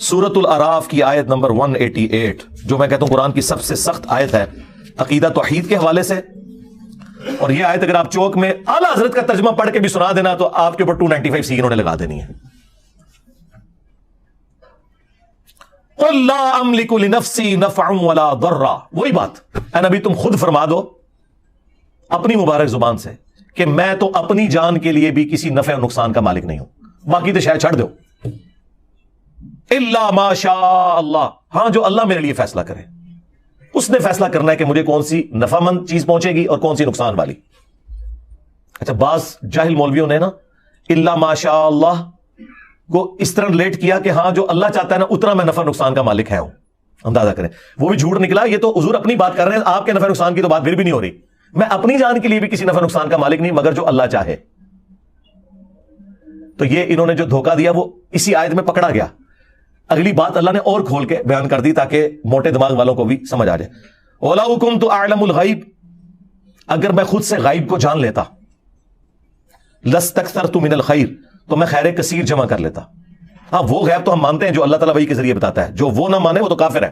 سورۃ الاعراف کی آیت نمبر 188 جو میں کہتا ہوں قرآن کی سب سے سخت آیت ہے عقیدہ توحید کے حوالے سے. اور یہ آیت اگر آپ چوک میں اعلیٰ حضرت کا ترجمہ پڑھ کے بھی سنا دینا تو آپ کے اوپر 295 سی انہوں نے لگا دینی ہے. قُلْ لَا أَمْلِكُ لِنَفْسِي نَفْعًا وَلَا ضَرًّا. وہی بات اے نبی تم خود فرما دو اپنی مبارک زبان سے کہ میں تو اپنی جان کے لیے بھی کسی نفع و نقصان کا مالک نہیں ہوں, باقی تو شاید چھڑ دو. الا ما شاء اللہ, ہاں جو اللہ میرے لیے فیصلہ کرے, اس نے فیصلہ کرنا ہے کہ مجھے کون سی نفع مند چیز پہنچے گی اور کون سی نقصان والی. اچھا بعض جاہل مولویوں نے نا الا ما شاء اللہ کو اس طرح ریلیٹ کیا کہ ہاں جو اللہ چاہتا ہے نا اتنا میں نفع نقصان کا مالک ہے ہوں. اندازہ کریں وہ بھی جھوٹ نکلا. یہ تو حضور اپنی بات کر رہے ہیں, آپ کے نفع نقصان کی تو بات پھر بھی نہیں ہو رہی. میں اپنی جان کے لیے بھی کسی نفع نقصان کا مالک نہیں مگر جو اللہ چاہے. تو یہ انہوں نے جو دھوکہ دیا وہ اسی آیت میں پکڑا گیا. اگلی بات اللہ نے اور کھول کے بیان کر دی تاکہ موٹے دماغ والوں کو بھی سمجھ آ جائے. وَلَوْ كُنْتُ أَعْلَمُ الْغَيْبِ, اگر میں خود سے غائب کو جان لیتا, لَاسْتَكْثَرْتُ مِنَ الْخَيْرِ, تو میں خیر کثیر جمع کر لیتا. ہاں وہ غیب تو ہم مانتے ہیں جو اللہ تعالیٰ وحی کے ذریعے بتاتا ہے, جو وہ نہ مانے وہ تو کافر ہے,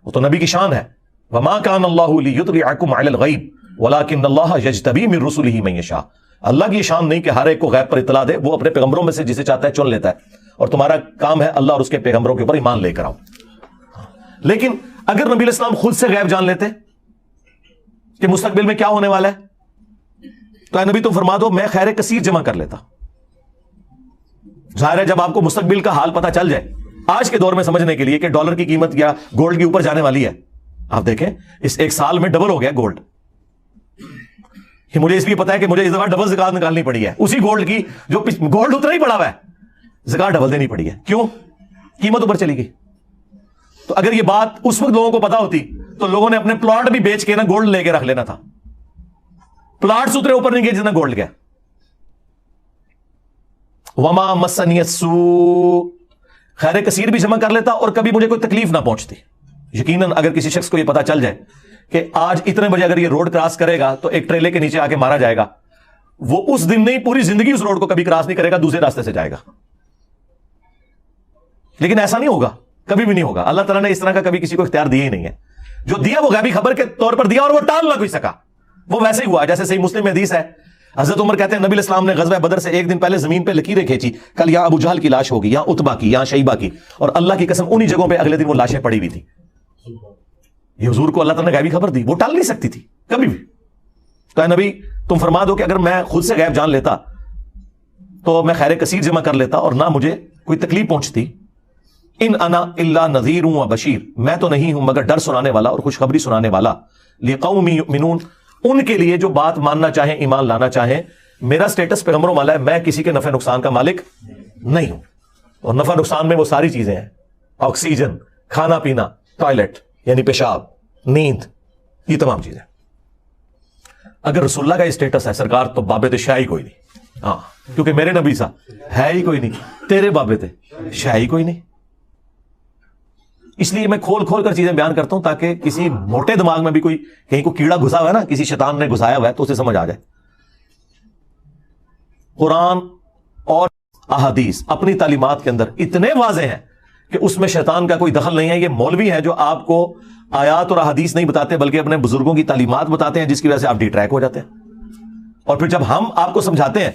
وہ تو نبی کی شان ہے. وَمَا كَانَ اللَّهُ لِيُطْلِعَكُمْ عَلَى الْغَيْبِ وَلَكِنَّ اللَّهَ يَجْتَبِي مِن رُّسُلِهِ مَن يَشَاءُ. اللہ کی شان نہیں کہ ہر ایک کو غیب پر اطلاع دے, وہ اپنے پیغمبروں میں سے جسے چاہتا ہے چن لیتا ہے, اور تمہارا کام ہے اللہ اور اس کے پیغمبروں کے اوپر ایمان لے کر آؤ. لیکن اگر نبی علیہ السلام خود سے غیب جان لیتے کہ مستقبل میں کیا ہونے والا ہے, تو اے نبی تم فرما دو میں خیر کثیر جمع کر لیتا. ظاہر ہے جب آپ کو مستقبل کا حال پتہ چل جائے, آج کے دور میں سمجھنے کے لیے کہ ڈالر کی قیمت یا گولڈ کے اوپر جانے والی ہے, آپ دیکھیں اس ایک سال میں ڈبل ہو گیا گولڈ. مجھے اس لیے پتا ہے کہ مجھے اس دفعہ ڈبل زکات نکالنی پڑی ہے اسی گولڈ کی جو گولڈ اتنا ہی پڑا ہوا ہے, زکات ڈبل دینی پڑی ہے. کیوں؟ قیمت اوپر چلی گئی. تو اگر یہ بات اس وقت لوگوں کو پتا ہوتی تو لوگوں نے اپنے پلاٹ بھی بیچ کے نا گولڈ لے کے رکھ لینا تھا. پلاٹ اتنے اوپر نہیں گئے جتنا گولڈ گیا. وما مسنی السوء, خیر کثیر بھی جمع کر لیتا اور کبھی مجھے کوئی تکلیف نہ پہنچتی. یقیناً اگر کسی شخص کو یہ پتا چل جائے کہ آج اتنے بجے اگر یہ روڈ کراس کرے گا تو ایک ٹریلے کے نیچے آ کے مارا جائے گا, وہ اس دن نہیں پوری زندگی اس روڈ کو کبھی کراس نہیں کرے گا, دوسرے راستے سے جائے گا. لیکن ایسا نہیں ہوگا, کبھی بھی نہیں ہوگا. اللہ تعالیٰ نے اس طرح کا کبھی کسی کو اختیار دیا ہی نہیں ہے. جو دیا وہ غیبی خبر کے طور پر دیا اور وہ ٹال نہ کوئی سکا, وہ ویسے ہی ہوا. جیسے صحیح مسلم میں حدیث ہے, حضرت عمر کہتے ہیں نبی علیہ السلام نے غزوہ بدر سے ایک دن پہلے زمین پہ لکیریں کھینچی, کل یہاں ابو جہل کی لاش ہوگی, یہاں اتبا کی, یہاں شیبہ کی, اور اللہ کی قسم انہی جگہوں پہ اگلے دن وہ لاشیں پڑی ہوئی تھی. یہ حضور کو اللہ تعالیٰ نے غیبی خبر دی, وہ ٹال نہیں سکتی تھی کبھی بھی. تو اے نبی تم فرما دو کہ اگر میں خود سے غیب جان لیتا تو میں خیر کثیر جمع کر لیتا اور نہ مجھے کوئی تکلیف پہنچتی. ان انا الا نذیر و بشیر, میں تو نہیں ہوں مگر ڈر سنانے والا اور خوشخبری سنانے والا. لقوم یؤمنون, ان کے لیے جو بات ماننا چاہیں ایمان لانا چاہیں. میرا سٹیٹس پیغمبروں والا ہے, میں کسی کے نفع نقصان کا مالک نہیں ہوں. اور نفع نقصان میں وہ ساری چیزیں ہیں, آکسیجن, کھانا پینا, ٹوائلٹ یعنی پیشاب, نیند, یہ تمام چیزیں. اگر رسول اللہ کا یہ سٹیٹس ہے سرکار تو بابے تے شاہی کوئی نہیں. ہاں کیونکہ میرے نبی سا ہے ہی کوئی نہیں, تیرے بابے تے شاہی کوئی نہیں. اس لیے میں کھول کھول کر چیزیں بیان کرتا ہوں تاکہ کسی موٹے دماغ میں بھی کوئی کہیں کو کیڑا گھسا ہوا ہے نا, کسی شیطان نے گھسایا ہوا ہے تو اسے سمجھ آ جائے. قرآن اور احادیث اپنی تعلیمات کے اندر اتنے واضح ہیں کہ اس میں شیطان کا کوئی دخل نہیں ہے. یہ مولوی ہیں جو آپ کو آیات اور احادیث نہیں بتاتے بلکہ اپنے بزرگوں کی تعلیمات بتاتے ہیں, جس کی وجہ سے آپ ڈی ٹریک ہو جاتے ہیں. اور پھر جب ہم آپ کو سمجھاتے ہیں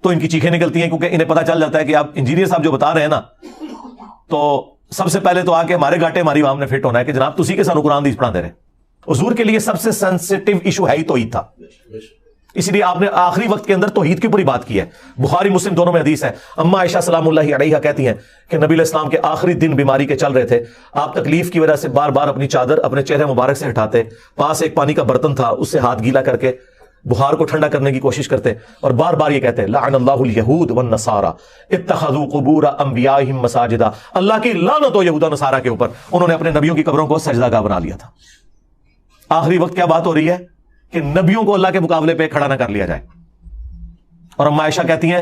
تو ان کی چیخیں نکلتی ہیں, کیونکہ انہیں پتا چل جاتا ہے کہ آپ انجینئر صاحب جو بتا رہے ہیں نا, تو سب سے پہلے تو آ کے ہمارے گاٹے ہماری عوام نے فٹ ہونا ہے کہ جناب تسی کے سانو قرآن حدیث پڑھا دے رہے. حضور کے لیے سب سے سینسٹیو ایشو ہے ہی توحید تھا, اس لیے آپ نے آخری وقت کے اندر توحید کی پوری بات کی ہے. بخاری مسلم دونوں میں حدیث ہے, اما عائشہ سلام اللہ علیہا کہتی ہیں کہ نبی علیہ السلام کے آخری دن بیماری کے چل رہے تھے, آپ تکلیف کی وجہ سے بار بار اپنی چادر اپنے چہرے مبارک سے ہٹاتے, پاس ایک پانی کا برتن تھا اس سے ہاتھ گیلا کر کے بخار کو ٹھنڈا کرنے کی کوشش کرتے, اور بار بار یہ کہتے لعن اللہ الیہود والنصارى اتخذوا قبور انبیائہم مساجدا, اللہ کی لعنت ہو یہود و نصارہ کے اوپر, انہوں نے اپنے نبیوں کی قبروں کو سجدہ گاہ بنا لیا تھا. آخری وقت کیا بات ہو رہی ہے کہ نبیوں کو اللہ کے مقابلے پہ کھڑا نہ کر لیا جائے. اور اما عائشہ کہتی ہیں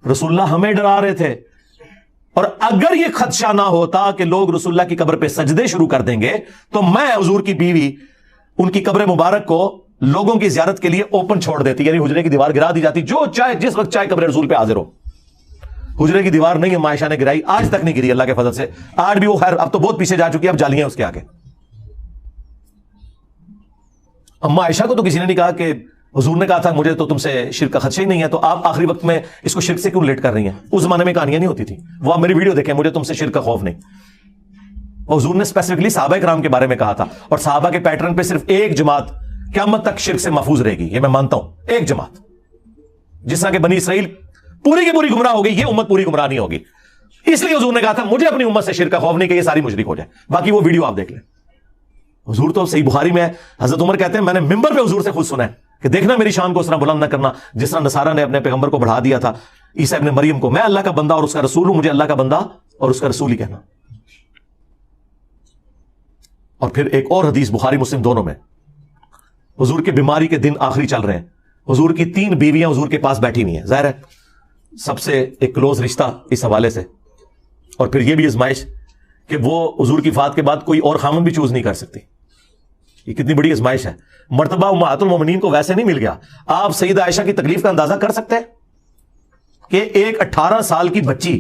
رسول اللہ ہمیں ڈرا رہے تھے, اور اگر یہ خدشہ نہ ہوتا کہ لوگ رسول اللہ کی قبر پہ سجدے شروع کر دیں گے تو میں حضور کی بیوی ان کی قبر مبارک کو لوگوں کی زیارت کے لیے اوپن چھوڑ دیتی, یعنی حجرے کی دیوار گرا دی جاتی, جو چاہے جس وقت چاہے قبر رسول پہ حاضر ہو. حجرے کی دیوار نہیں اما عائشہ نے گرائی، آج تک نہیں گری اللہ کے فضل سے، آج بھی وہ خیر اب تو بہت پیچھے جا چکی ہے، اب جالیاں اس کے آگے۔ اما عائشہ کو تو کسی نے نہیں کہا کہ حضور نے کہا تھا مجھے تو تم سے شرک کا خدشہ ہی نہیں ہے، تو آپ آخری وقت میں اس کو شرک سے کیوں ریلیٹ کر رہی ہیں؟ اس زمانے میں کہانیاں نہیں ہوتی تھی، وہ آپ میری ویڈیو دیکھیں، مجھے تم سے شرک کا خوف نہیں۔ حضور نے اسپیسیفکلی صحابہ کرام کے بارے میں کہا تھا، اور صحابہ کے پیٹرن پہ صرف ایک جماعت قیامت تک شرک سے محفوظ رہے گی، یہ میں مانتا ہوں، ایک جماعت۔ جس طرح کہ بنی اسرائیل پوری کی پوری گمراہ ہو گئی، یہ امت پوری گمراہ نہیں ہوگی، اس لیے حضور نے کہا تھا مجھے اپنی امت سے شرک کا خوف نہیں کہ یہ ساری مشرک ہو جائے۔ باقی وہ ویڈیو آپ دیکھ لیں، حضور تو صحیح بخاری میں ہے، حضرت عمر کہتے ہیں میں نے ممبر پہ حضور سے خود سنا ہے کہ دیکھنا میری شان کو اس طرح بلند نہ کرنا جس طرح نصارہ نے اپنے پیغمبر کو بڑھا دیا تھا، عیسیٰ ابن مریم کو، میں اللہ کا بندہ اور اس کا رسول ہوں، مجھے اللہ کا بندہ اور اس کا رسول ہی کہنا۔ اور پھر ایک اور حدیث بخاری مسلم دونوں میں، حضور کے بیماری کے دن آخری چل رہے ہیں، حضور کی 3 بیویاں حضور کے پاس بیٹھی ہوئی ہیں، ظاہر ہے سب سے ایک کلوز رشتہ اس حوالے سے، اور پھر یہ بھی ازمائش کہ وہ حضور کی وفات کے بعد کوئی اور خامن بھی چوز نہیں کر سکتی، یہ کتنی بڑی ازمائش ہے۔ مرتبہ امہات المومنین کو ویسے نہیں مل گیا، آپ سیدہ عائشہ کی تکلیف کا اندازہ کر سکتے ہیں کہ ایک 18 سال کی بچی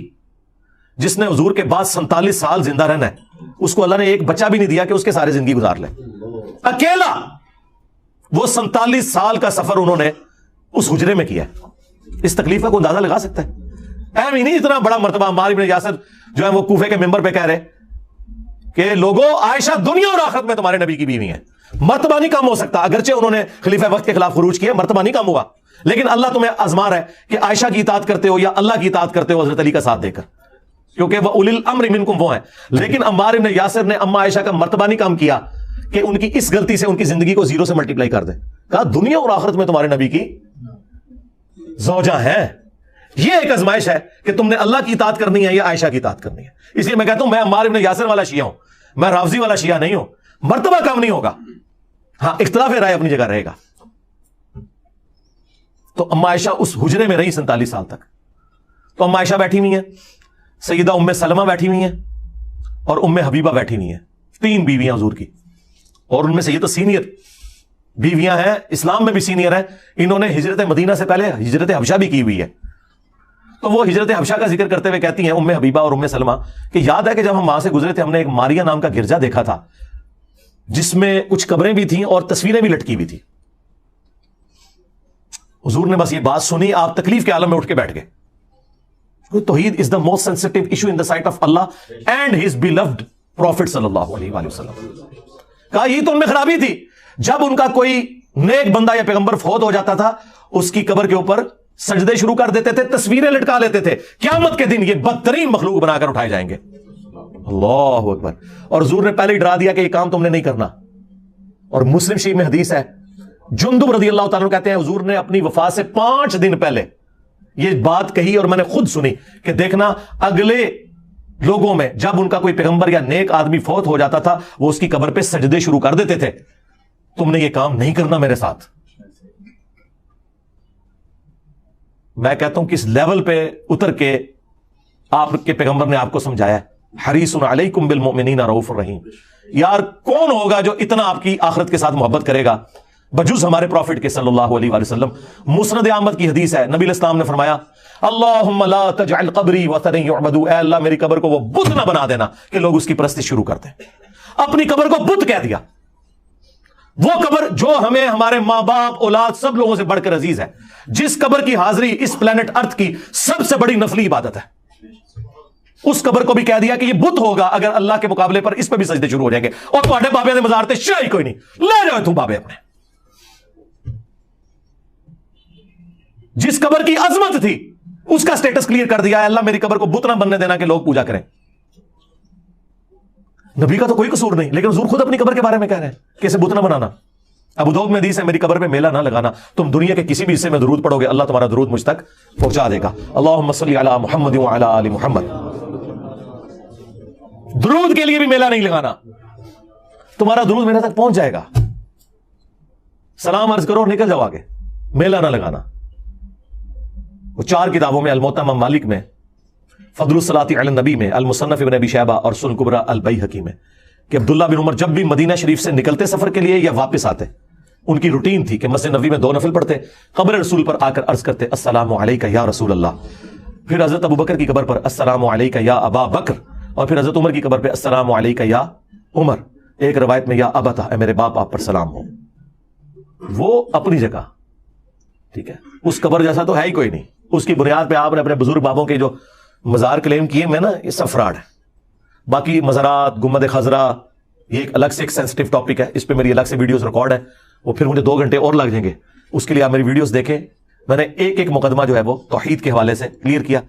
جس نے حضور کے بعد 47 سال زندہ رہنا ہے، اس کو اللہ نے ایک بچہ بھی نہیں دیا کہ اس کے سارے زندگی گزار لے، اکیلا وہ 47 سال کا سفر انہوں نے اس حجرے میں کیا ہے۔ اس تکلیف کا کوئی اندازہ لگا سکتا ہے؟ اہم ہی نہیں اتنا بڑا مرتبہ عمار بن یاسر جو ہے وہ کوفے کے ممبر پہ کہہ رہے کہ لوگوں عائشہ دنیا اور آخرت میں تمہارے نبی کی بیوی ہیں، مرتبہ نہیں کم ہو سکتا، اگرچہ انہوں نے خلیفہ وقت کے خلاف خروج کیا، مرتبہ نہیں کم ہوا، لیکن اللہ تمہیں آزما رہا ہے کہ عائشہ کی اطاعت کرتے ہو یا اللہ کی اطاعت کرتے ہو حضرت علی کا ساتھ دے کر، کیونکہ وہ اولی الامر منکم وہ ہیں۔ لیکن عمار بن یاسر نے اما عائشہ کا مرتبہ نہیں کم کیا کہ ان کی اس غلطی سے ان کی زندگی کو 0 سے ملٹیپلائی کر دے، کہا دنیا اور آخرت میں تمہارے نبی کی زوجہ ہیں۔ یہ ایک ازمائش ہے کہ تم نے اللہ کی اطاعت کرنی ہے یا عائشہ کی اطاعت کرنی ہے۔ اس لیے میں کہتا ہوں میں عمار بن یاسر والا شیعہ ہوں، میں رافضی والا شیعہ نہیں ہوں، مرتبہ کم نہیں ہوگا، ہاں اختلاف رائے اپنی جگہ رہے گا۔ تو اما عائشہ اس حجرے میں رہی 47 سال تک، تو اما عائشہ بیٹھی ہوئی ہیں، سیدہ ام سلمہ بیٹھی ہوئی ہیں، اور ام حبیبہ بیٹھی ہوئی ہیں، 3 بیویاں حضور کی، اور ان میں سے یہ تو سینئر بیویاں ہیں، اسلام میں بھی سینئر ہیں، انہوں نے ہجرت مدینہ سے پہلے ہجرت حبشہ بھی کی ہوئی ہے۔ تو وہ ہجرت حبشہ کا ذکر کرتے ہوئے کہتی ہیں ام حبیبہ اور ام سلمہ کہ یاد ہے کہ جب ہم وہاں سے گزرے تھے ہم نے ایک ماریا نام کا گرجا دیکھا تھا جس میں کچھ قبریں بھی تھیں اور تصویریں بھی لٹکی ہوئی تھی۔ حضور نے بس یہ بات سنی، آپ تکلیف کے عالم میں اٹھ کے بیٹھ گئے۔ توحید is the most sensitive issue in the sight of Allah and his beloved prophet صلی اللہ علیہ وآلہ وسلم۔ کہا یہ تو ان میں خرابی تھی، جب ان کا کوئی نیک بندہ یا پیغمبر فوت ہو جاتا تھا اس کی قبر کے اوپر سجدے شروع کر دیتے تھے، تصویریں لٹکا لیتے تھے، قیامت کے دن یہ بدترین مخلوق بنا کر اٹھائے جائیں گے۔ اللہ اکبر۔ اور حضور نے پہلے ہی ڈرا دیا کہ یہ کام تم نے نہیں کرنا۔ اور مسلم شریف میں حدیث ہے، جندب رضی اللہ تعالیٰ کہتے ہیں حضور نے اپنی وفات سے 5 دن پہلے یہ بات کہی اور میں نے خود سنی کہ دیکھنا اگلے لوگوں میں جب ان کا کوئی پیغمبر یا نیک آدمی فوت ہو جاتا تھا وہ اس کی قبر پہ سجدے شروع کر دیتے تھے، تم نے یہ کام نہیں کرنا میرے ساتھ۔ میں کہتا ہوں کس لیول پہ اتر کے آپ کے پیغمبر نے آپ کو سمجھایا ہے، حریص علیکم بالمؤمنین رؤوف الرحیم۔ یار کون ہوگا جو اتنا آپ کی آخرت کے ساتھ محبت کرے گا بجز ہمارے پروفٹ کے صلی اللہ علیہ وآلہ وسلم۔ مسند احمد کی حدیث ہے، نبی الاسلام نے فرمایا اللہم لا تجعل قبری وثنا یعبد، اے اللہ میری قبر کو وہ بت نہ بنا دینا کہ لوگ اس کی پرستش شروع کرتے ہیں۔ اپنی قبر کو بت کہہ دیا، وہ قبر جو ہمیں ہمارے ماں باپ اولاد سب لوگوں سے بڑھ کر عزیز ہے، جس قبر کی حاضری اس پلانٹ ارتھ کی سب سے بڑی نفلی عبادت ہے، اس قبر کو بھی کہہ دیا کہ یہ بت ہوگا اگر اللہ کے مقابلے پر اس پہ بھی سجدے شروع ہو جائیں گے، اور تھوڑے بابے نے مزار تے شاہی کوئی نہیں، لے جاؤ تم بابے اپنے۔ جس قبر کی عظمت تھی اس کا سٹیٹس کلیئر کر دیا ہے، اللہ میری قبر کو بت نہ بننے دینا کہ لوگ پوجا کریں۔ نبی کا تو کوئی قصور نہیں، لیکن حضور خود اپنی قبر کے بارے میں کہہ رہے ہیں کہ اسے بت نہ بنانا۔ ابو داؤد میں حدیث ہے میری قبر پہ میلہ نہ لگانا، تم دنیا کے کسی بھی حصے میں درود پڑھو گے اللہ تمہارا درود مجھ تک پہنچا دے گا۔ اللہم صلی علی محمد وعلی آل محمد۔ درود کے لیے بھی میلہ نہیں لگانا، تمہارا درود میرے تک پہنچ جائے گا، سلام عرض کرو اور نکل جاؤ آگے، میلہ نہ لگانا۔ وہ 4 کتابوں میں، الموطا امام مالک میں، فضل الصلاۃ علی النبی میں، المصنف ابن ابی شیبہ اور سنن کبریٰ البیہقی میں، کہ عبداللہ بن عمر جب بھی مدینہ شریف سے نکلتے سفر کے لیے یا واپس آتے ان کی روٹین تھی کہ مسجد نبوی میں 2 نفل پڑھتے، قبر رسول پر آ کر عرض کرتے السلام علیکہ یا رسول اللہ، پھر حضرت ابو بکر کی قبر پر السلام علیکہ یا ابا بکر، اور پھر حضرت عمر کی قبر پہ السلام علیکہ یا عمر، ایک روایت میں یا ابتا، اے میرے باپ آپ پر سلام ہو۔ وہ اپنی جگہ ٹھیک ہے، اس قبر جیسا تو ہے ہی کوئی نہیں، اس کی بنیاد پہ آپ نے اپنے بزرگ بابوں کے جو مزار کلیم کیے میں نا، یہ سب فراڈ ہے۔ باقی مزارات، گنبد خضرا، یہ ایک الگ سے ایک سینسٹیو ٹاپک ہے، اس پہ میری الگ سے ویڈیوز ریکارڈ ہے، وہ پھر مجھے 2 گھنٹے اور لگ جائیں گے، اس کے لیے آپ میری ویڈیوز دیکھیں۔ میں نے ایک ایک مقدمہ جو ہے وہ توحید کے حوالے سے کلیئر کیا۔